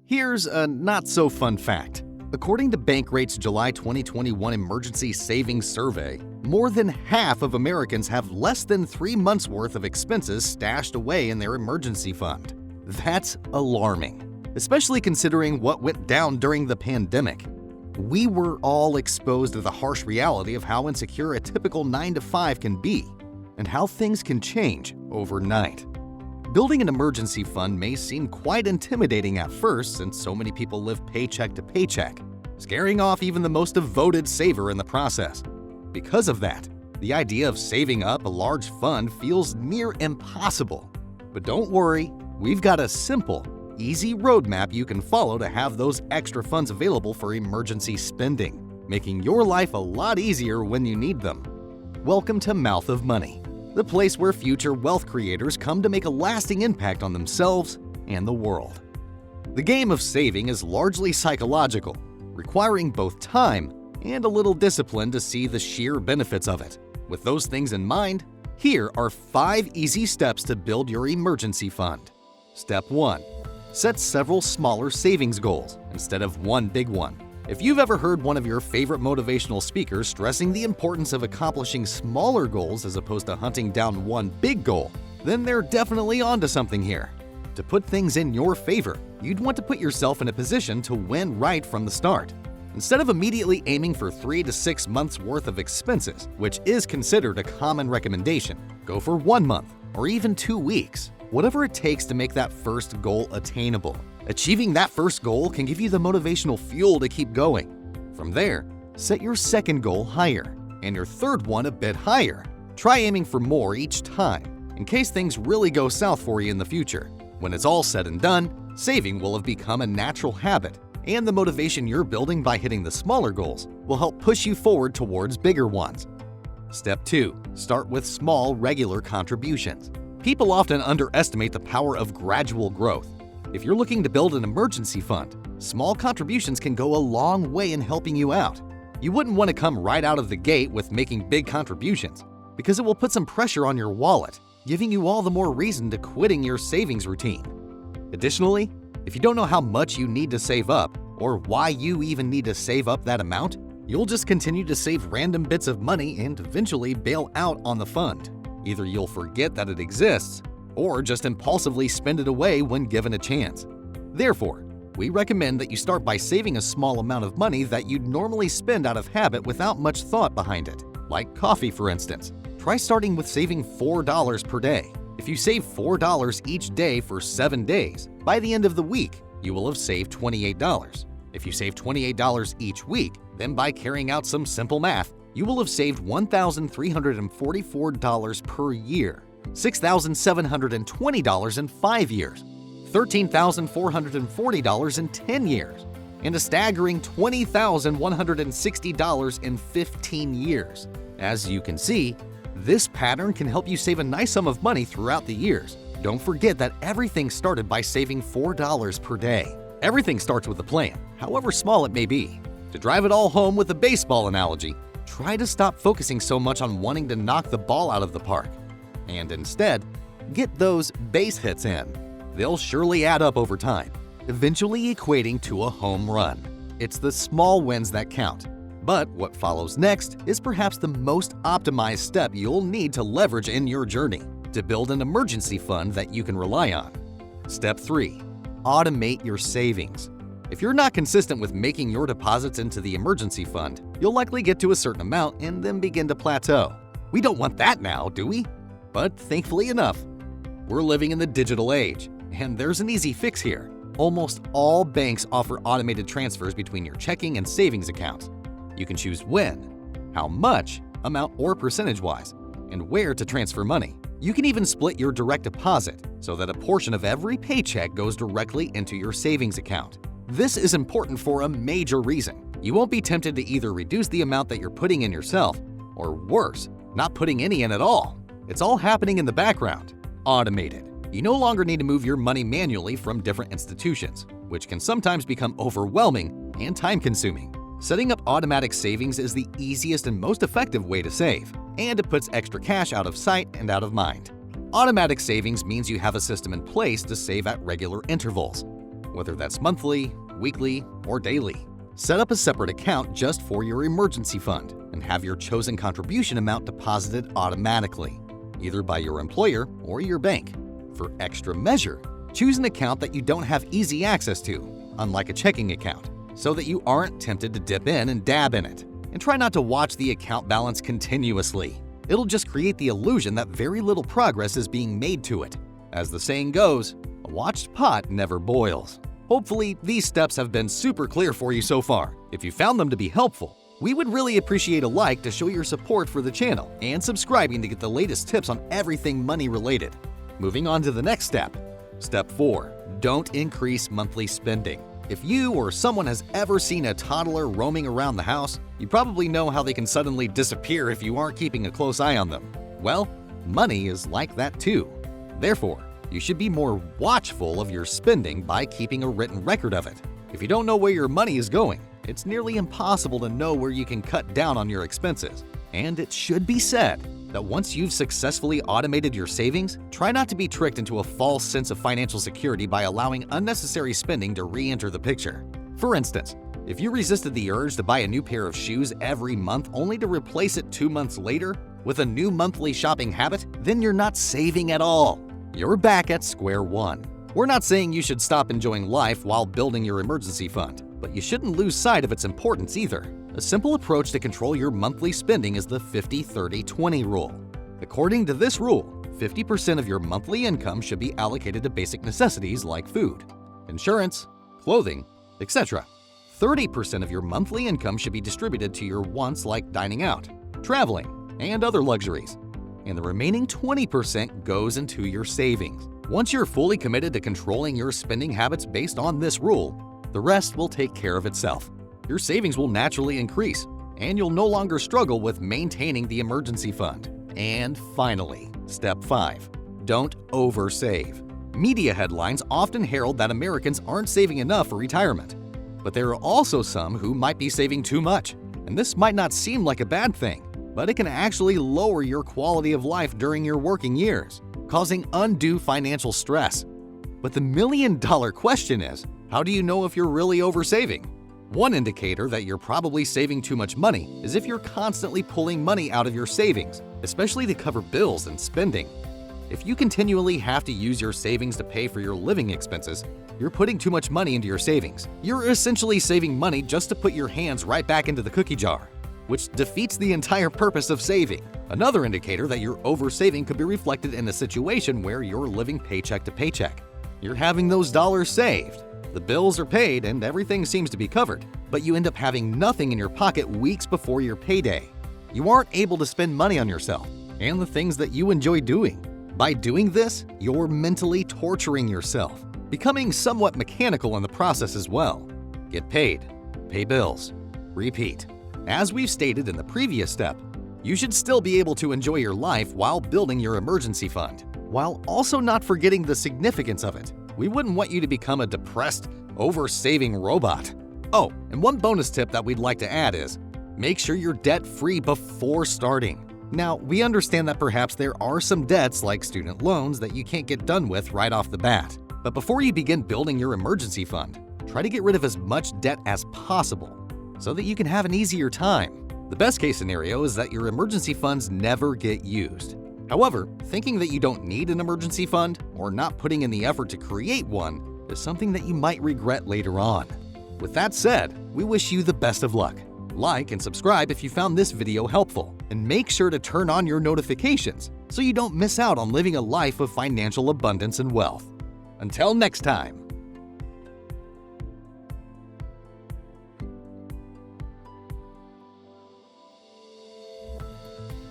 Here's a not-so-fun fact. According to Bankrate's July 2021 Emergency Savings Survey, more than half of Americans have less than 3 months' worth of expenses stashed away in their emergency fund. That's alarming, especially considering what went down during the pandemic. We were all exposed to the harsh reality of how insecure a typical 9-to-5 can be, and how things can change overnight. Building an emergency fund may seem quite intimidating at first since so many people live paycheck to paycheck, scaring off even the most devoted saver in the process. Because of that, the idea of saving up a large fund feels near impossible. But don't worry, we've got a simple, easy roadmap you can follow to have those extra funds available for emergency spending, making your life a lot easier when you need them. Welcome to Mouth of Money, the place where future wealth creators come to make a lasting impact on themselves and the world. The game of saving is largely psychological, requiring both time and a little discipline to see the sheer benefits of it. With those things in mind, here are 5 easy steps to build your emergency fund. Step 1. Set several smaller savings goals instead of one big one. If you've ever heard one of your favorite motivational speakers stressing the importance of accomplishing smaller goals as opposed to hunting down one big goal, then they're definitely onto something here. To put things in your favor, you'd want to put yourself in a position to win right from the start. Instead of immediately aiming for 3 to 6 months worth of expenses, which is considered a common recommendation, go for 1 month or even 2 weeks, whatever it takes to make that first goal attainable. Achieving that first goal can give you the motivational fuel to keep going. From there, set your second goal higher and your third one a bit higher. Try aiming for more each time, in case things really go south for you in the future. When it's all said and done, saving will have become a natural habit, and the motivation you're building by hitting the smaller goals will help push you forward towards bigger ones. Step 2. Start with small, regular contributions. People often underestimate the power of gradual growth. If you're looking to build an emergency fund, small contributions can go a long way in helping you out. You wouldn't want to come right out of the gate with making big contributions, because it will put some pressure on your wallet, giving you all the more reason to quitting your savings routine. Additionally, if you don't know how much you need to save up, or why you even need to save up that amount, you'll just continue to save random bits of money and eventually bail out on the fund. Either you'll forget that it exists, or just impulsively spend it away when given a chance. Therefore, we recommend that you start by saving a small amount of money that you'd normally spend out of habit without much thought behind it, like coffee for instance. Try starting with saving $4 per day. If you save $4 each day for 7 days, by the end of the week, you will have saved $28. If you save $28 each week, then by carrying out some simple math, you will have saved $1,344 per year, $6,720 in 5 years, $13,440 in 10 years, and a staggering $20,160 in 15 years. As you can see, this pattern can help you save a nice sum of money throughout the years. Don't forget that everything started by saving $4 per day. Everything starts with a plan, however small it may be. To drive it all home with a baseball analogy, try to stop focusing so much on wanting to knock the ball out of the park, and instead, get those base hits in. They'll surely add up over time, eventually equating to a home run. It's the small wins that count. But what follows next is perhaps the most optimized step you'll need to leverage in your journey to build an emergency fund that you can rely on. Step 3. Automate your savings. If you're not consistent with making your deposits into the emergency fund, you'll likely get to a certain amount and then begin to plateau. We don't want that now, do we? But thankfully enough, we're living in the digital age, and there's an easy fix here. Almost all banks offer automated transfers between your checking and savings accounts. You can choose when, how much, amount or percentage-wise, and where to transfer money. You can even split your direct deposit so that a portion of every paycheck goes directly into your savings account. This is important for a major reason. You won't be tempted to either reduce the amount that you're putting in yourself, or worse, not putting any in at all. It's all happening in the background, automated. You no longer need to move your money manually from different institutions, which can sometimes become overwhelming and time-consuming. Setting up automatic savings is the easiest and most effective way to save, and it puts extra cash out of sight and out of mind. Automatic savings means you have a system in place to save at regular intervals. whether that's monthly, weekly, or daily. Set up a separate account just for your emergency fund and have your chosen contribution amount deposited automatically, either by your employer or your bank. For extra measure, choose an account that you don't have easy access to, unlike a checking account, so that you aren't tempted to dip in and dab in it. And try not to watch the account balance continuously. It'll just create the illusion that very little progress is being made to it. As the saying goes, a watched pot never boils. Hopefully, these steps have been super clear for you so far. If you found them to be helpful, we would really appreciate a like to show your support for the channel and subscribing to get the latest tips on everything money related. Moving on to the next step. Step 4. Don't increase monthly spending. If you or someone has ever seen a toddler roaming around the house, you probably know how they can suddenly disappear if you aren't keeping a close eye on them. Well, money is like that too. Therefore, you should be more watchful of your spending by keeping a written record of it. If you don't know where your money is going, it's nearly impossible to know where you can cut down on your expenses. And it should be said that once you've successfully automated your savings, try not to be tricked into a false sense of financial security by allowing unnecessary spending to re-enter the picture. For instance, if you resisted the urge to buy a new pair of shoes every month only to replace it 2 months later with a new monthly shopping habit, then you're not saving at all. You're back at square one. We're not saying you should stop enjoying life while building your emergency fund, but you shouldn't lose sight of its importance either. A simple approach to control your monthly spending is the 50-30-20 rule. According to this rule, 50% of your monthly income should be allocated to basic necessities like food, insurance, clothing, etc. 30% of your monthly income should be distributed to your wants like dining out, traveling, and other luxuries. And the remaining 20% goes into your savings. Once you're fully committed to controlling your spending habits based on this rule, the rest will take care of itself. Your savings will naturally increase, and you'll no longer struggle with maintaining the emergency fund. And finally, step 5. Don't oversave. Media headlines often herald that Americans aren't saving enough for retirement. But there are also some who might be saving too much, and this might not seem like a bad thing, but it can actually lower your quality of life during your working years, causing undue financial stress. But the million-dollar question is, how do you know if you're really oversaving? One indicator that you're probably saving too much money is if you're constantly pulling money out of your savings, especially to cover bills and spending. If you continually have to use your savings to pay for your living expenses, you're putting too much money into your savings. You're essentially saving money just to put your hands right back into the cookie jar, which defeats the entire purpose of saving. Another indicator that you're oversaving could be reflected in a situation where you're living paycheck to paycheck. You're having those dollars saved. The bills are paid and everything seems to be covered, but you end up having nothing in your pocket weeks before your payday. You aren't able to spend money on yourself and the things that you enjoy doing. By doing this, you're mentally torturing yourself, becoming somewhat mechanical in the process as well. Get paid, pay bills, repeat. As we've stated in the previous step, you should still be able to enjoy your life while building your emergency fund, while also not forgetting the significance of it. We wouldn't want you to become a depressed, over-saving robot. Oh, and one bonus tip that we'd like to add is, make sure you're debt-free before starting. Now, we understand that perhaps there are some debts like student loans that you can't get done with right off the bat. But before you begin building your emergency fund, try to get rid of as much debt as possible so that you can have an easier time. The best case scenario is that your emergency funds never get used. However, thinking that you don't need an emergency fund or not putting in the effort to create one is something that you might regret later on. With that said, we wish you the best of luck. Like and subscribe if you found this video helpful, and make sure to turn on your notifications so you don't miss out on living a life of financial abundance and wealth. Until next time.